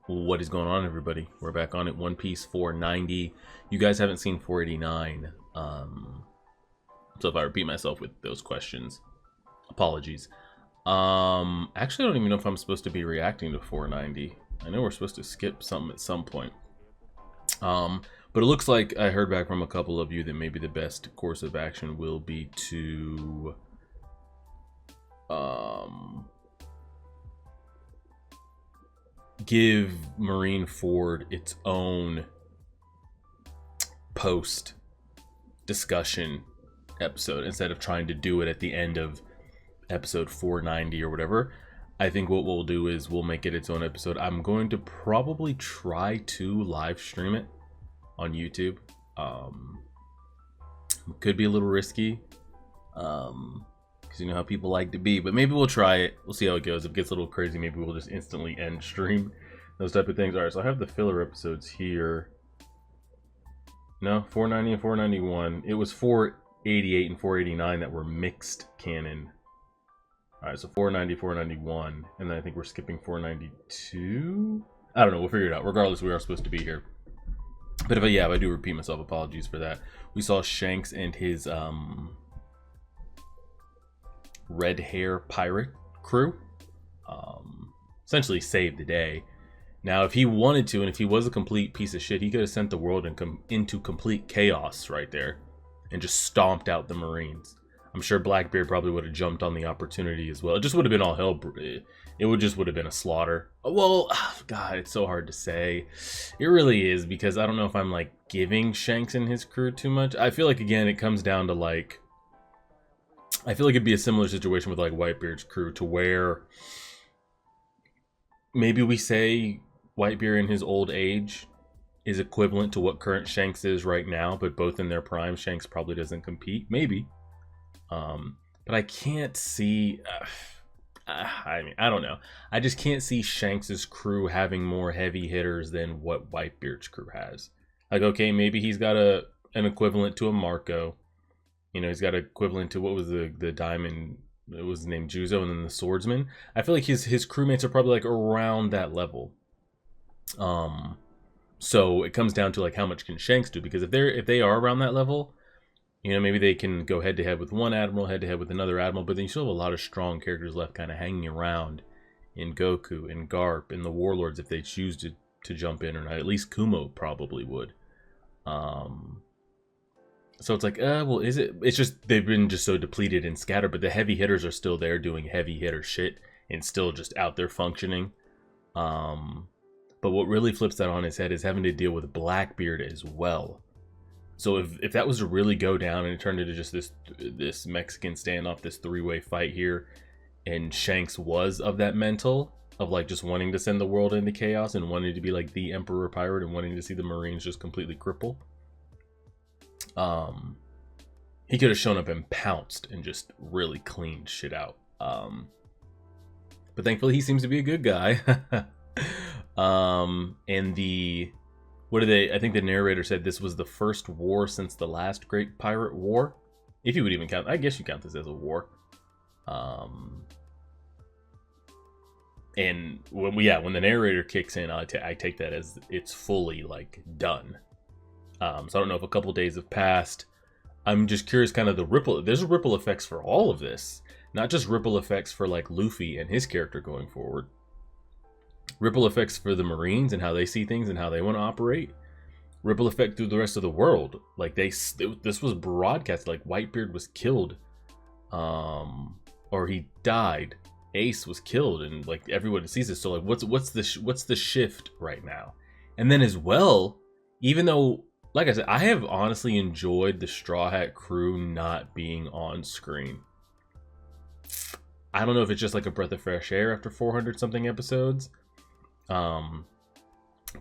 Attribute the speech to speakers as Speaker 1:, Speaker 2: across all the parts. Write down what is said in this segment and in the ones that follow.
Speaker 1: What is going on, everybody? We're back on it. One Piece 490. You guys haven't seen 489. So if I repeat myself with those questions, apologies. Actually, I don't even know if I'm supposed to be reacting to 490. I know we're supposed to skip something at some point. But it looks like I heard back from a couple of you that maybe the best course of action will be to give Marineford its own post discussion episode instead of trying to do it at the end of episode 490 or whatever. I think what we'll do is we'll make it its own episode. I'm going to probably try to live stream it on YouTube. Could be a little risky, because you know how people like to be, but maybe we'll try it. We'll see how it goes. If it gets a little crazy, maybe we'll just instantly end stream, those type of things. All right, so I have the filler episodes here. No, 490 and 491. It was 488 and 489 that were mixed canon. All right, so 490, 491, and then I think we're skipping 492. I don't know. We'll figure it out. Regardless, we are supposed to be here. But if I do repeat myself, apologies for that. We saw Shanks and his red hair pirate crew essentially save the day. Now, if he wanted to, and if he was a complete piece of shit, he could have sent the world into complete chaos right there and just stomped out the Marines. I'm sure Blackbeard probably would have jumped on the opportunity as well. It just would have been all hell. It would have been a slaughter. Well, God, it's so hard to say. It really is, because I don't know if I'm like giving Shanks and his crew too much. I feel like, again, it comes down to like, I feel like it'd be a similar situation with like Whitebeard's crew, to where maybe we say Whitebeard in his old age is equivalent to what current Shanks is right now, but both in their prime. Shanks probably doesn't compete, maybe. But I can't see. I mean, I don't know. I just can't see Shanks's crew having more heavy hitters than what Whitebeard's crew has. Like, okay, maybe he's got an equivalent to a Marco. You know, he's got an equivalent to, what was the diamond? It was named Juzo, and then the swordsman. I feel like his crewmates are probably like around that level. So it comes down to like how much can Shanks do, because if they are around that level, you know, maybe they can go head to head with one admiral, head to head with another admiral, but then you still have a lot of strong characters left kind of hanging around in Goku, in Garp, in the Warlords, if they choose to jump in or not. At least Kumo probably would. So it's like, well, is it? It's just they've been just so depleted and scattered, but the heavy hitters are still there doing heavy hitter shit and still just out there functioning. But what really flips that on his head is having to deal with Blackbeard as well. So if that was to really go down and it turned into just this Mexican standoff, this three-way fight here, and Shanks was of that mental of like just wanting to send the world into chaos and wanting to be like the Emperor Pirate and wanting to see the Marines just completely cripple, he could have shown up and pounced and just really cleaned shit out. But thankfully he seems to be a good guy. And I think the narrator said this was the first war since the last Great Pirate War. If you would even count, I guess you count this as a war. And when the narrator kicks in, I take that as it's fully like done. So I don't know if a couple days have passed. I'm just curious, kind of there's ripple effects for all of this, not just ripple effects for like Luffy and his character going forward. Ripple effects for the Marines and how they see things and how they want to operate. Ripple effect through the rest of the world. Like this was broadcast. Like Whitebeard was killed, or he died. Ace was killed, and like everyone sees this. So like, what's the shift right now? And then as well, even though, like I said, I have honestly enjoyed the Straw Hat crew not being on screen. I don't know if it's just like a breath of fresh air after 400 something episodes. But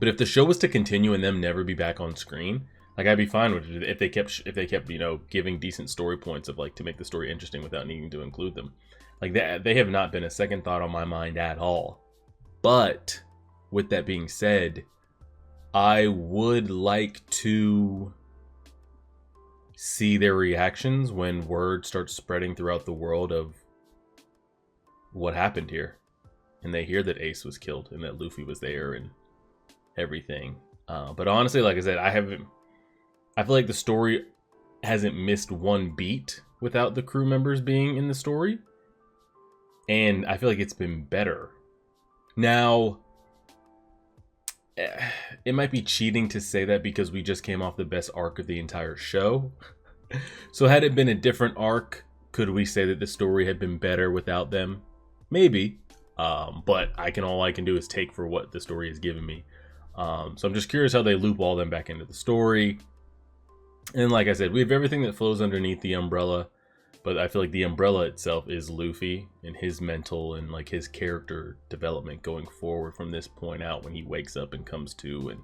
Speaker 1: if the show was to continue and them never be back on screen, like I'd be fine with it if they kept you know, giving decent story points of like to make the story interesting without needing to include them. Like that, they have not been a second thought on my mind at all. But with that being said, I would like to see their reactions when word starts spreading throughout the world of what happened here. and they hear that Ace was killed and that Luffy was there and everything. But honestly, like I said, I feel like the story hasn't missed one beat without the crew members being in the story. And I feel like it's been better. Now, it might be cheating to say that because we just came off the best arc of the entire show. So had it been a different arc, could we say that the story had been better without them? Maybe. But all I can do is take for what the story has given me. So I'm just curious how they loop all them back into the story. And like I said, we have everything that flows underneath the umbrella, but I feel like the umbrella itself is Luffy and his mental and like his character development going forward from this point out when he wakes up and comes to and,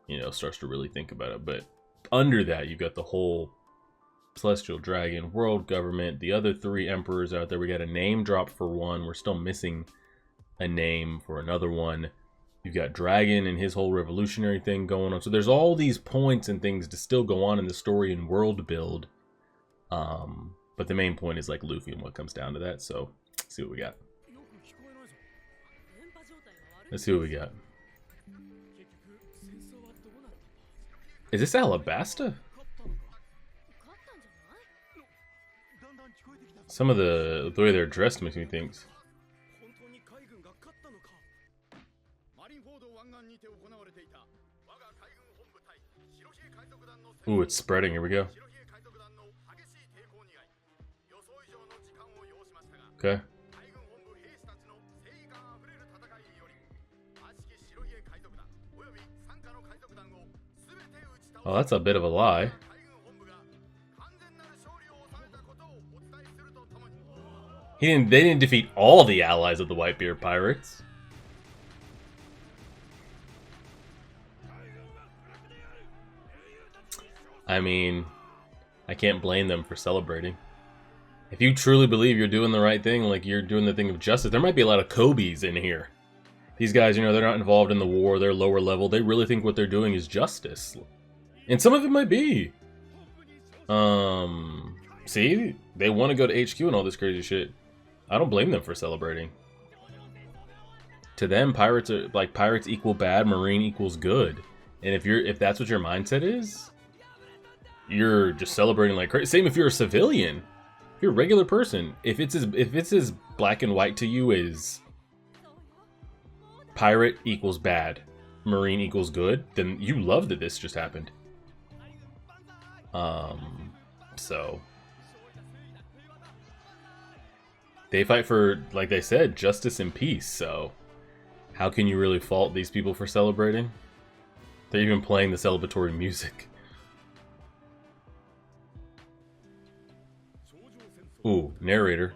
Speaker 1: you know, starts to really think about it. But under that, you've got the whole Celestial Dragon, World Government, the other 3 emperors out there. We got a name drop for one. We're still missing a name for another one. You've got Dragon and his whole revolutionary thing going on. So there's all these points and things to still go on in the story and world build. But the main point is like Luffy and what comes down to that. So let's see what we got. Let's see what we got. Is this Alabasta? Some of the way they're dressed makes me think. Ooh, it's spreading. Here we go. Okay. Oh, that's a bit of a lie. They didn't defeat all the allies of the Whitebeard pirates. I mean, I can't blame them for celebrating. If you truly believe you're doing the right thing, like you're doing the thing of justice, there might be a lot of Kobe's in here. These guys, you know, they're not involved in the war, they're lower level, they really think what they're doing is justice. And some of it might be. See? They want to go to HQ and all this crazy shit. I don't blame them for celebrating. To them, pirates are like pirates equal bad, marine equals good. And if that's what your mindset is, you're just celebrating like crazy. Same if you're a civilian. If you're a regular person, if it's as black and white to you as pirate equals bad, marine equals good, then you love that this just happened. So they fight for, like they said, justice and peace. So how can you really fault these people for celebrating? They're even playing the celebratory music. Ooh, narrator.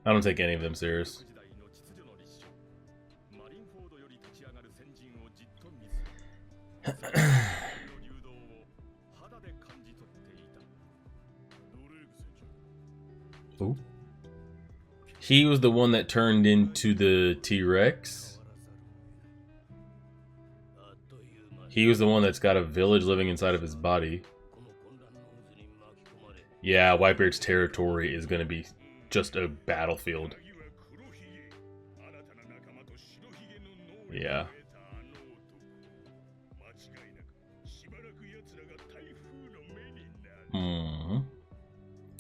Speaker 1: I don't take any of them serious. Ooh. He was the one that turned into the T-Rex. He was the one that's got a village living inside of his body. Yeah, Whitebeard's territory is going to be just a battlefield. Yeah.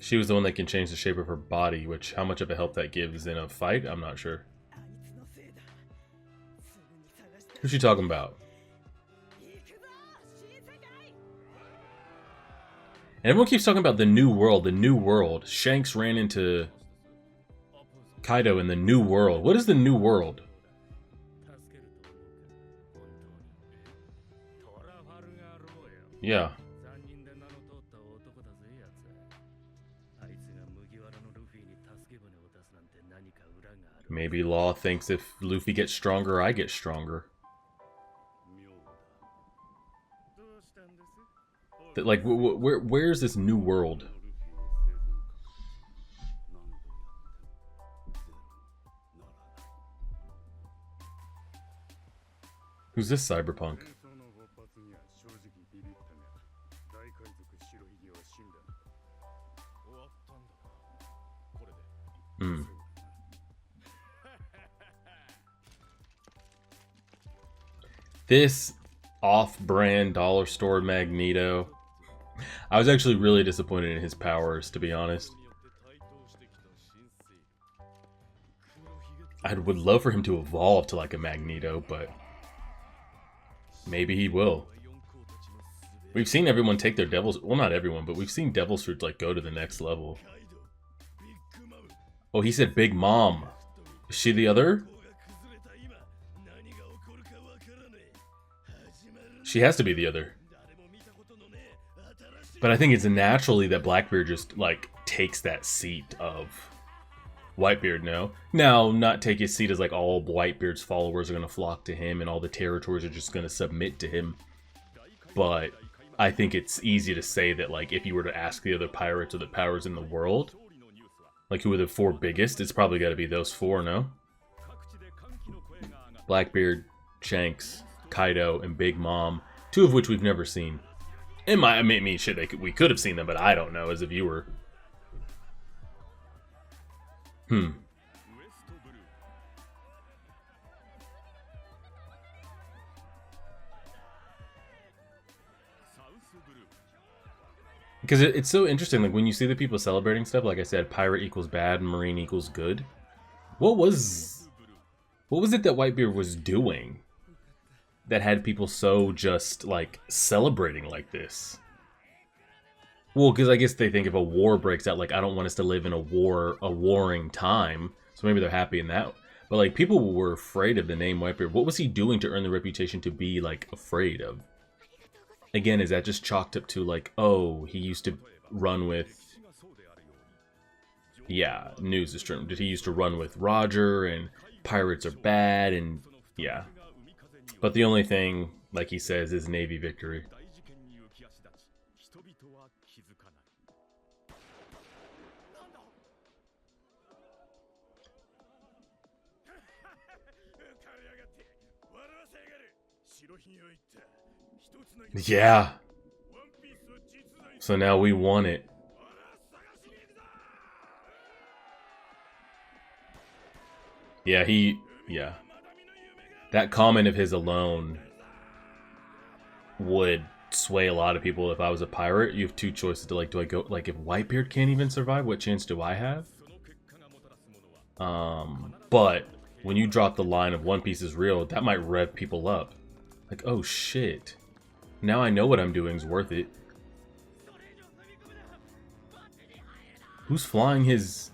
Speaker 1: She was the one that can change the shape of her body, which how much of a help that gives in a fight, I'm not sure. Who's she talking about? And everyone keeps talking about the new world, the new world. Shanks ran into Kaido in the new world. What is the new world? Yeah. Maybe Law thinks if Luffy gets stronger, I get stronger. Like, where's this new world? Who's this cyberpunk? Hmm. This off-brand dollar store Magneto. I was actually really disappointed in his powers, to be honest. I would love for him to evolve to like a Magneto, but maybe he will. We've seen everyone take their devil's... Well, not everyone, but we've seen devil's fruit like go to the next level. Oh, he said Big Mom. Is she the other? She has to be the other. But I think it's naturally that Blackbeard just, like, takes that seat of Whitebeard, no? Now, not take his seat as, like, all Whitebeard's followers are going to flock to him and all the territories are just going to submit to him. But I think it's easy to say that, like, if you were to ask the other pirates or the powers in the world, like, who are the 4 biggest, it's probably got to be those 4, no? Blackbeard, Shanks, Kaido, and Big Mom, 2 of which we've never seen. I mean, shit, we could have seen them, but I don't know as a viewer. Because it's so interesting, like, when you see the people celebrating stuff, like I said, pirate equals bad, marine equals good. What was it that Whitebeard was doing that had people so just, like, celebrating like this? Well, because I guess they think if a war breaks out, like, I don't want us to live in a warring time, so maybe they're happy in that. But, like, people were afraid of the name Whitebeard. What was he doing to earn the reputation to be, like, afraid of? Again, is that just chalked up to, like, oh, he used to run with... Yeah, news is true. Did he used to run with Roger, and pirates are bad, and... Yeah. But the only thing, like he says, is Navy victory. Yeah. So now we want it. Yeah, yeah. That comment of his alone would sway a lot of people. If I was a pirate, you have 2 choices to, like, do I go, like, if Whitebeard can't even survive, what chance do I have? But when you drop the line of One Piece is real, that might rev people up. Like, oh shit. Now I know what I'm doing is worth it. Who's flying his...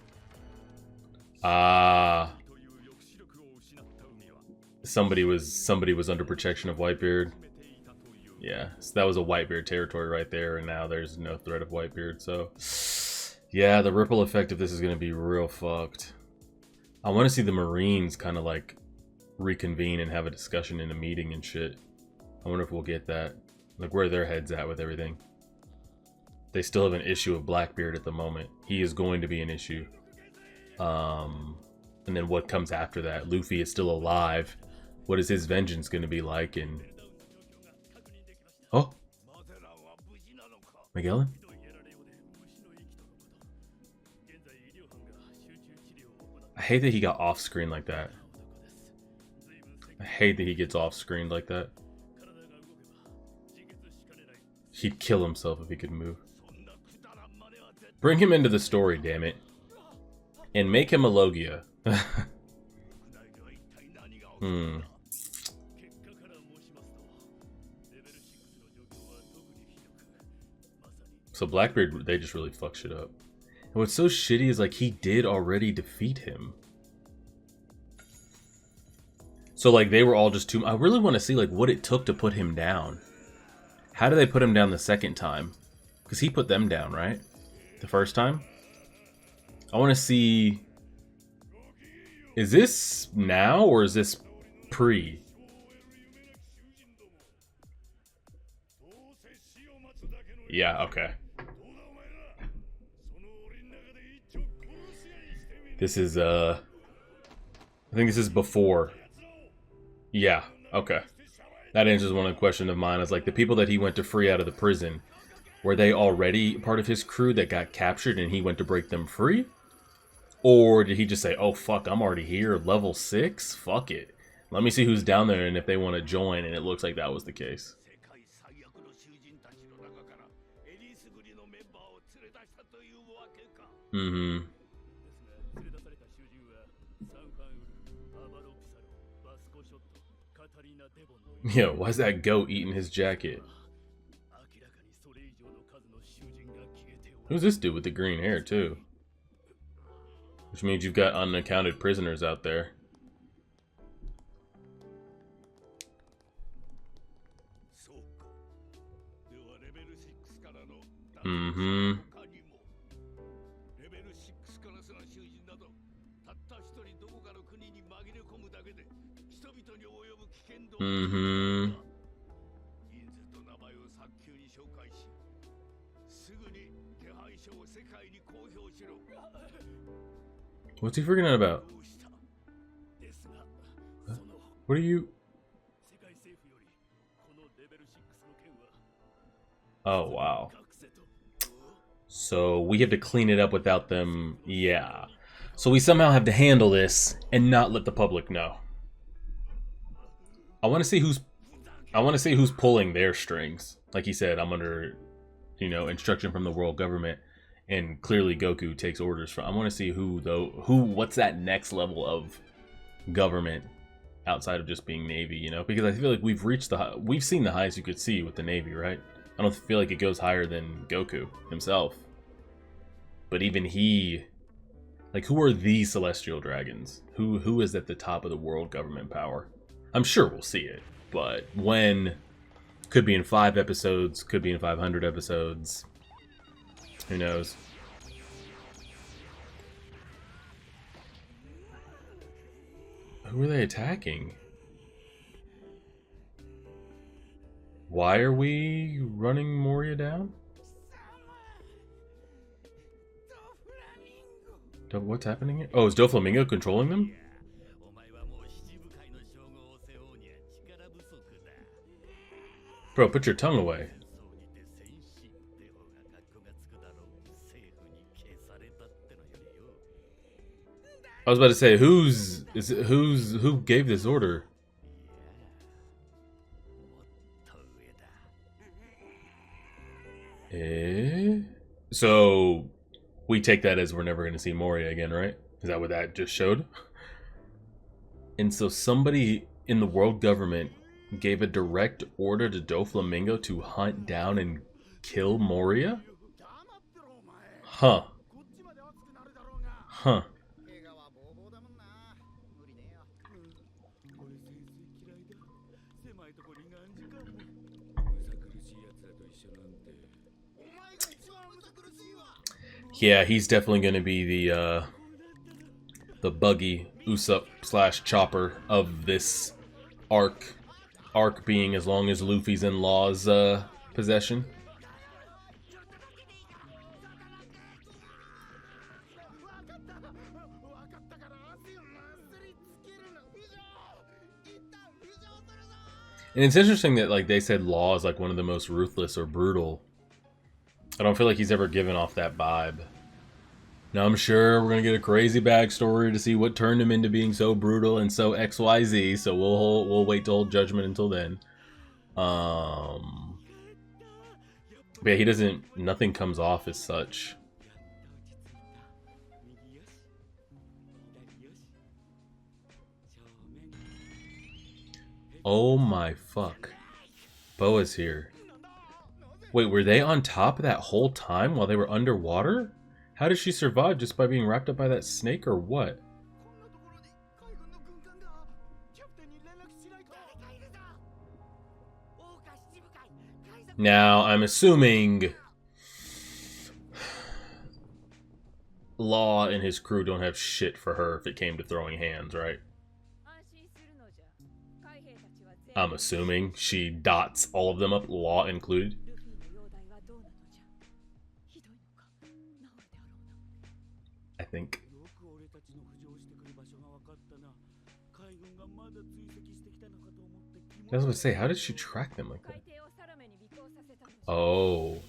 Speaker 1: Somebody was under protection of Whitebeard. Yeah, so that was a Whitebeard territory right there, and now there's no threat of Whitebeard, so... Yeah, the ripple effect of this is going to be real fucked. I want to see the Marines kind of, like, reconvene and have a discussion in a meeting and shit. I wonder if we'll get that. Like, where their heads at with everything. They still have an issue of Blackbeard at the moment. He is going to be an issue. And then what comes after that? Luffy is still alive. What is his vengeance going to be like? And oh, Magellan? I hate that he got off screen like that. I hate that he gets off screen like that. He'd kill himself if he could move. Bring him into the story, damn it. And make him a Logia. So Blackbeard, they just really fuck shit up. And what's so shitty is, like, he did already defeat him. So, like, they were all just too... I really want to see, like, what it took to put him down. How did they put him down the second time? Because he put them down, right? The first time? I want to see... Is this now, or is this pre? Yeah, okay. This is, I think this is before. Yeah, okay. That answers one of the questions of mine. Is like the people that he went to free out of the prison, were they already part of his crew that got captured and he went to break them free? Or did he just say, oh fuck, I'm already here, level 6? Fuck it. Let me see who's down there and if they want to join, and it looks like that was the case. Mm-hmm. Yo, why's that goat eating his jacket? Who's this dude with the green hair, too? Which means you've got unaccounted prisoners out there. Mm-hmm. Mm-hmm. What's he freaking out about? What are you... Oh, wow. So we have to clean it up without them. Yeah. So we somehow have to handle this and not let the public know. I want to see who's pulling their strings. Like he said, I'm under, instruction from the world government, and clearly Goku takes orders from. I want to see what's that next level of government outside of just being Navy, because I feel like we've seen the highest you could see with the Navy, right? I don't feel like it goes higher than Goku himself. But even he, like, who are these celestial dragons? Who is at the top of the world government power? I'm sure we'll see it, but when? Could be in 5 episodes, could be in 500 episodes. Who knows? Who are they attacking? Why are we running Moria down? What's happening here? Oh, is Doflamingo controlling them? Bro, put your tongue away. I was about to say, who gave this order? So we take that as we're never going to see Moria again, right? Is that what that just showed? And so somebody in the world government gave a direct order to Doflamingo to hunt down and kill Moria? Huh. Huh. Yeah, he's definitely going to be the buggy Usopp / Chopper of this arc. Arc being as long as Luffy's in Law's possession. And it's interesting that like they said Law is like one of the most ruthless or brutal. I don't feel like he's ever given off that vibe. Now I'm sure we're gonna get a crazy backstory to see what turned him into being so brutal and so XYZ. So we'll wait to hold judgment until then. But yeah, he doesn't. Nothing comes off as such. Oh my fuck! Boa's here. Wait, were they on top of that whole time while they were underwater? How did she survive, just by being wrapped up by that snake or what? Now, I'm assuming Law and his crew don't have shit for her if it came to throwing hands, right? I'm assuming she dots all of them up, Law included. I think. I was going to say, how did she track them like that? Oh.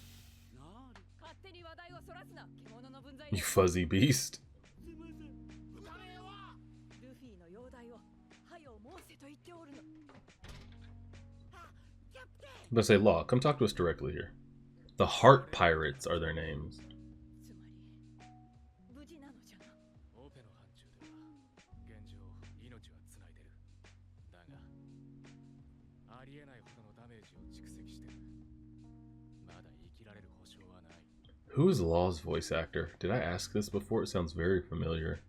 Speaker 1: You fuzzy beast. I'm going to say, Law, come talk to us directly here. The Heart Pirates are their names. Who is Law's voice actor? Did I ask this before? It sounds very familiar.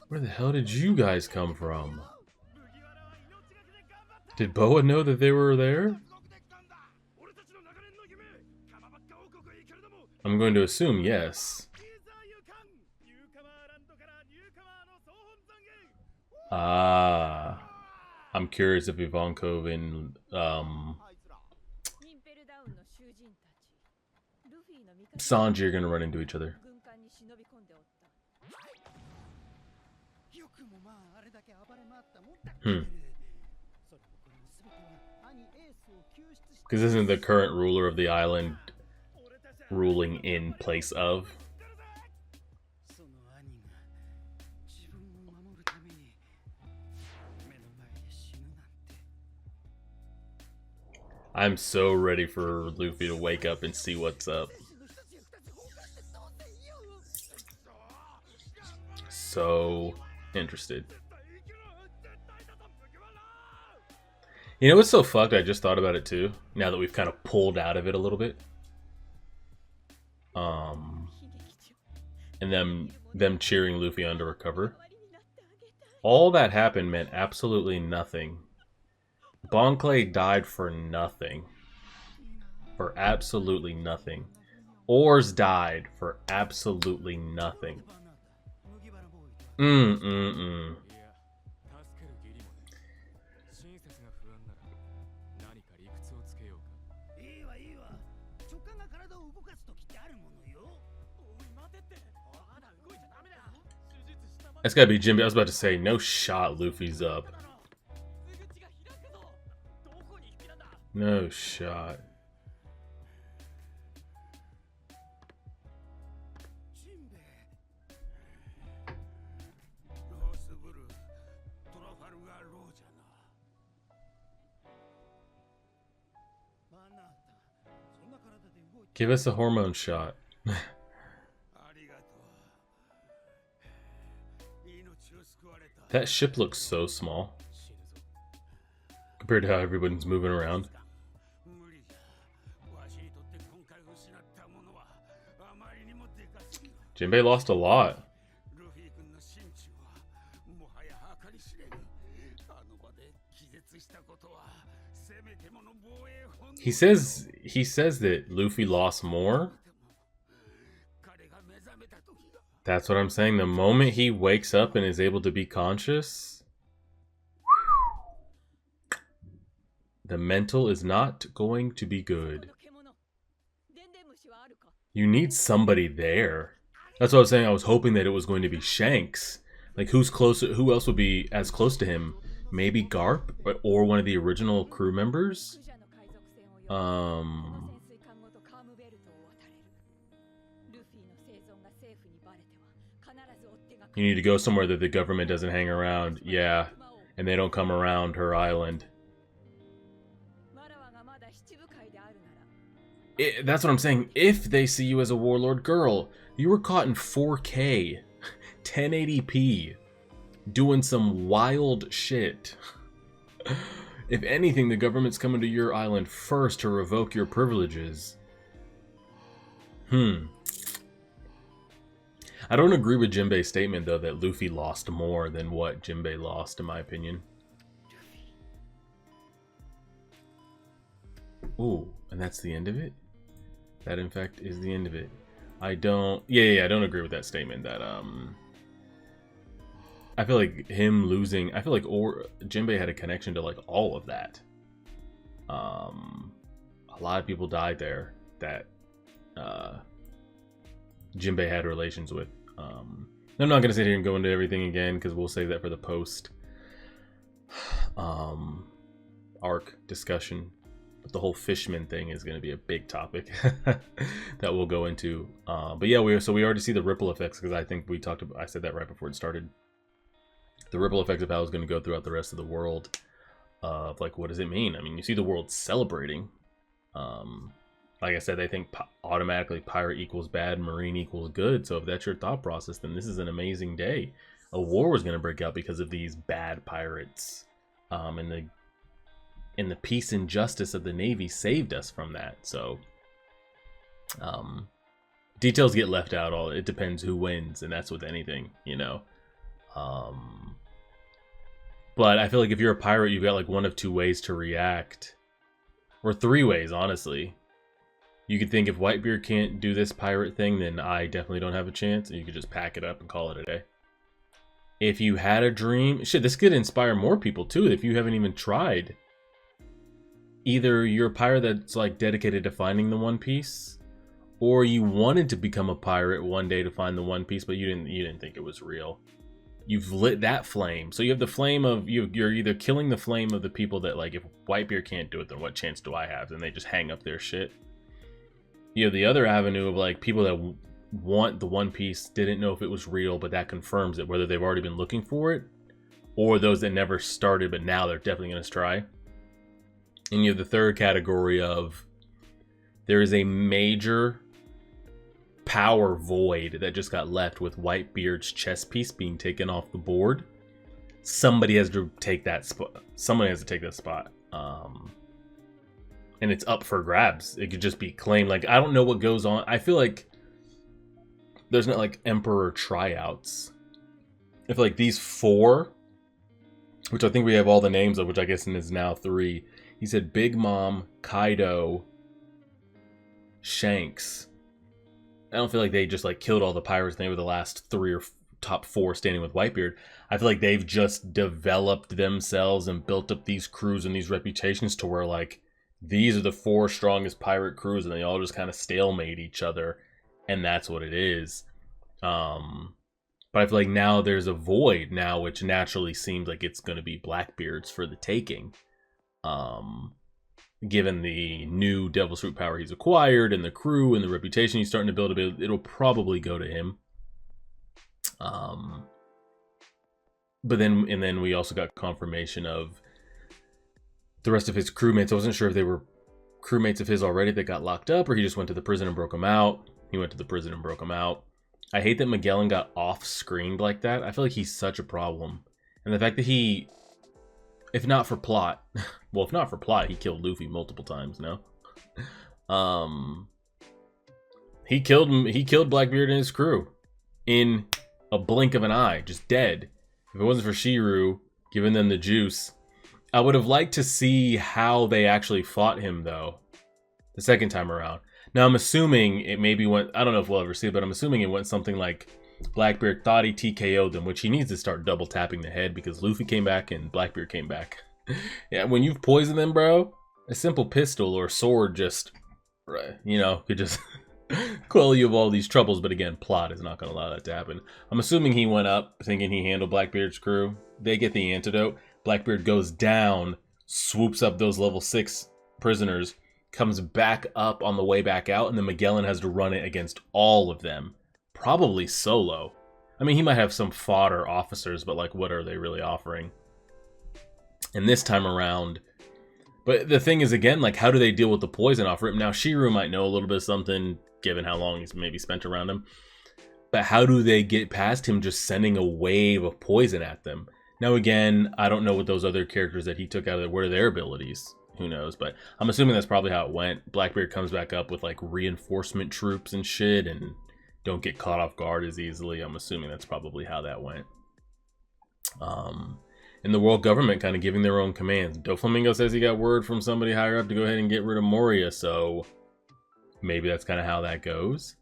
Speaker 1: Where the hell did you guys come from? Did Boa know that they were there? I'm going to assume yes. Ah. I'm curious if Ivankov and Sanji are going to run into each other. Because isn't the current ruler of the island ruling in place of? I'm so ready for Luffy to wake up and see what's up. So interested. You know what's so fucked? I just thought about it too. Now that we've kind of pulled out of it a little bit. And them cheering Luffy on to recover. All that happened meant absolutely nothing. Bon Clay died for nothing. For absolutely nothing. Oars died for absolutely nothing. That's gotta be Jimmy. I was about to say, no shot Luffy's up. No shot. Give us a hormone shot. That ship looks so small compared to how everyone's moving around. Jinbei lost a lot. He says that Luffy lost more. That's what I'm saying. The moment he wakes up and is able to be conscious, the mental is not going to be good. You need somebody there. That's what I was saying. I was hoping that it was going to be Shanks. Like, who's closer? Who else would be as close to him? Maybe Garp or one of the original crew members. You need to go somewhere that the government doesn't hang around. Yeah, and they don't come around her island. That's what I'm saying. If they see you as a warlord girl, you were caught in 4K, 1080p, doing some wild shit. If anything, the government's coming to your island first to revoke your privileges. I don't agree with Jinbei's statement, though, that Luffy lost more than what Jinbei lost, in my opinion. Ooh, and that's the end of it? That, in fact, is the end of it. I don't... Yeah, I don't agree with that statement that, I feel like him losing... I feel like Jinbei had a connection to, like, all of that. A lot of people died there that, Jinbei had relations with. I'm not gonna sit here and go into everything again because we'll save that for the post arc discussion. But the whole Fishman thing is going to be a big topic that we'll go into. But yeah, we already see the ripple effects, because I think we talked about, I said that right before it started. The ripple effects of how it's going to go throughout the rest of the world. Of like, what does it mean? I mean, you see the world celebrating. Like I said, they think automatically pirate equals bad, marine equals good. So if that's your thought process, then this is an amazing day. A war was going to break out because of these bad pirates. And the peace and justice of the Navy saved us from that. So details get left out. It depends who wins, and that's with anything, you know. But I feel like if you're a pirate, you've got like one of two ways to react, or three ways, honestly. You could think, if Whitebeard can't do this pirate thing, then I definitely don't have a chance, and you could just pack it up and call it a day. If you had a dream, shit, this could inspire more people too. If you haven't even tried, either you're a pirate that's like dedicated to finding the One Piece, or you wanted to become a pirate one day to find the One Piece, but you didn't think it was real. You've lit that flame. So you have the flame of, you're either killing the flame of the people that, like, if Whitebeard can't do it, then what chance do I have? Then they just hang up their shit. You have the other avenue of like people that want the One Piece, didn't know if it was real, but that confirms it, whether they've already been looking for it, or those that never started but now they're definitely going to try. And you have the third category of, there is a major power void that just got left with Whitebeard's chess piece being taken off the board. Somebody has to take that spot. Someone has to take that spot. And it's up for grabs. It could just be claimed. Like, I don't know what goes on. I feel like there's not like Emperor tryouts. I feel like these four, which I think we have all the names of, which I guess is now 3. He said Big Mom, Kaido, Shanks. I don't feel like they just like killed all the pirates and they were the last 3 or top 4 standing with Whitebeard. I feel like they've just developed themselves and built up these crews and these reputations to where like, these are the 4 strongest pirate crews, and they all just kind of stalemate each other, and that's what it is. But I feel like now there's a void now, which naturally seems like it's going to be Blackbeard's for the taking. Given the new Devil's Fruit power he's acquired, and the crew and the reputation he's starting to build a bit, it'll probably go to him. But then we also got confirmation of the rest of his crewmates. I wasn't sure if they were crewmates of his already that got locked up, or he just went to the prison and broke them out. He went to the prison and broke them out. I hate that Magellan got off-screened like that. I feel like he's such a problem. And the fact that he, if not for plot, well, if not for plot, he killed Luffy multiple times, no? He killed Blackbeard and his crew in a blink of an eye, just dead. If it wasn't for Shiryu giving them the juice, I would have liked to see how they actually fought him, though, the second time around. Now, I'm assuming it maybe went, I don't know if we'll ever see it, but I'm assuming it went something like Blackbeard thought he TKO'd them, which he needs to start double tapping the head, because Luffy came back and Blackbeard came back. Yeah, when you've poisoned them, bro, a simple pistol or sword just, you know, could just quell you of all these troubles. But again, plot is not going to allow that to happen. I'm assuming he went up thinking he handled Blackbeard's crew. They get the antidote. Blackbeard goes down, swoops up those level 6 prisoners, comes back up on the way back out, and then Magellan has to run it against all of them. Probably solo. I mean, he might have some fodder officers, but like, what are they really offering? And this time around, but the thing is, again, like, how do they deal with the poison offer? Now, Shiryu might know a little bit of something, given how long he's maybe spent around him. But how do they get past him just sending a wave of poison at them? Now, again, I don't know what those other characters that he took out of there, what are their abilities? Who knows? But I'm assuming that's probably how it went. Blackbeard comes back up with like reinforcement troops and shit, and don't get caught off guard as easily. I'm assuming that's probably how that went. And the world government kind of giving their own commands. Doflamingo says he got word from somebody higher up to go ahead and get rid of Moria, so maybe that's kind of how that goes.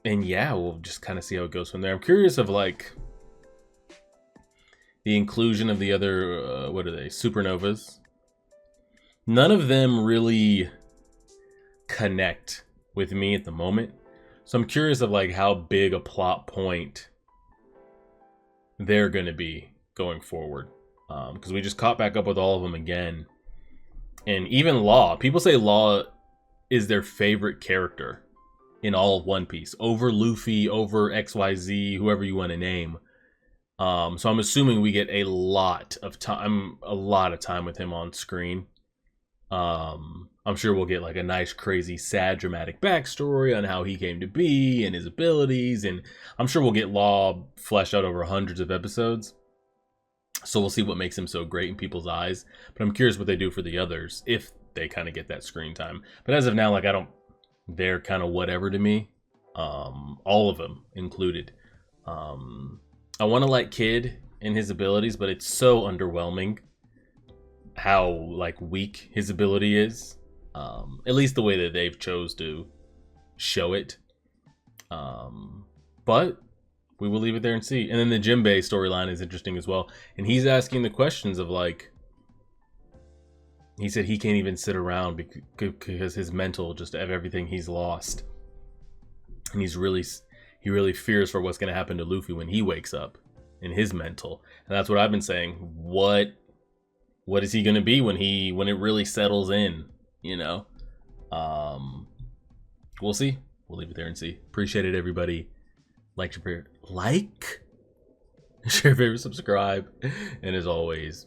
Speaker 1: And yeah, we'll just kind of see how it goes from there. I'm curious of like the inclusion of the other, what are they, supernovas. None of them really connect with me at the moment. So I'm curious of like how big a plot point they're going to be going forward. Because we just caught back up with all of them again. And even Law. People say Law is their favorite character in all of One Piece. Over Luffy, over XYZ, whoever you want to name. So I'm assuming we get a lot of time with him on screen. I'm sure we'll get like a nice, crazy, sad, dramatic backstory on how he came to be and his abilities. And I'm sure we'll get Law fleshed out over hundreds of episodes. So we'll see what makes him so great in people's eyes. But I'm curious what they do for the others if they kind of get that screen time. But as of now, like they're kind of whatever to me. All of them included. I want to like Kid and his abilities, but it's so underwhelming how like weak his ability is. At least the way that they've chose to show it. But we will leave it there and see. And then the Jinbei storyline is interesting as well. And he's asking the questions of like, he said he can't even sit around because his mental just of everything he's lost. And he really fears for what's going to happen to Luffy when he wakes up in his mental. And that's what I've been saying. What is he going to be when it really settles in, you know? We'll see. We'll leave it there and see. Appreciate it, everybody. Share your favorite, subscribe, and as always,